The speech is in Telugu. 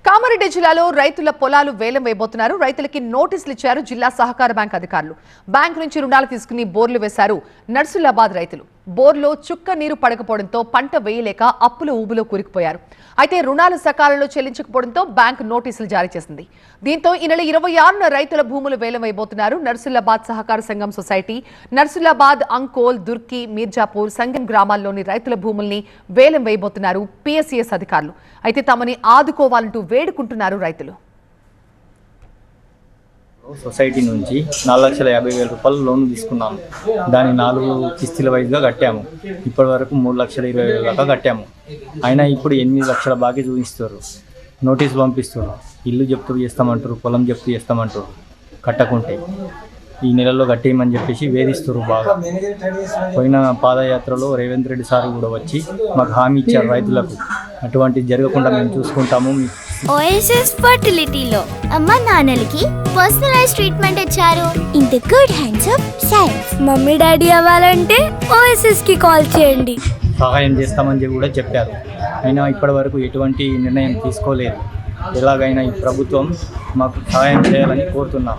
కామారెడ్డి జిల్లాలో రైతుల పొలాలు వేలం వేయబోతున్నారు. రైతులకి నోటీసులు ఇచ్చారు జిల్లా సహకార బ్యాంక్ అధికారులు. బ్యాంక్ నుంచి రుణాలు తీసుకుని బోర్లు వేశారు నర్సులాబాద్ రైతులు. బోర్లో చుక్క నీరు పడకపోవడంతో పంట వేయలేక అప్పుల ఊబిలో కూరుకుపోయారు. అయితే రుణాలు సకాలంలో చెల్లించకపోవడంతో బ్యాంక్ నోటీసులు జారీ చేసింది. దీంతో ఈ నెల 26న రైతుల భూములు వేలం వేయబోతున్నారు. నర్సులాబాద్ సహకార సంఘం సొసైటీ, నర్సులాబాద్, అంకోల్, దుర్కి, మీర్జాపూర్, సంగం గ్రామాల్లోని రైతుల భూముల్ని వేలం వేయబోతున్నారు పిఎస్సిఎస్ అధికారులు. అయితే తమని ఆదుకోవాలంటూ వేడుకుంటున్నారు రైతులు. సొసైటీ నుంచి 4,50,000 రూపాయలు లోన్ తీసుకున్నాము. దాన్ని 4 కిస్తీల వైజ్గా కట్టాము. ఇప్పటి వరకు 3,20,000 దాకా కట్టాము. అయినా ఇప్పుడు 8 లక్షల బాకీ చూపిస్తారు. నోటీసులు పంపిస్తారు. ఇల్లు జప్తు చేస్తామంటారు, పొలం జప్తు చేస్తామంటారు. కట్టకుంటే ఈ నెలలో కట్టేయమని చెప్పేసి వేధిస్తారు బాగా. పోయిన పాదయాత్రలో రేవంత్ రెడ్డి సార్ కూడా వచ్చి మాకు హామీ ఇచ్చారు రైతులకు. అటువంటిది జరగకుండా మేము చూసుకుంటాము. ఓఎస్ఎస్ ఫర్టిలిటీలో అమ్మ నాన్నలకి పర్సనలైజ్ ట్రీట్మెంట్ ఇచ్చారు. In the good hands of science. Mummy daddy అవ్వాలంటే ఓఎస్ఎస్ కి కాల్ చేయండి. సహాయం చేస్తామని కూడా చెప్పారు. అయినా ఇప్పటి వరకు ఎటువంటి నిర్ణయం తీసుకోలేదు. ఎలాగైనా ఈ ప్రభుత్వం మాకు సహాయం చేయాలని కోరుతున్నాం.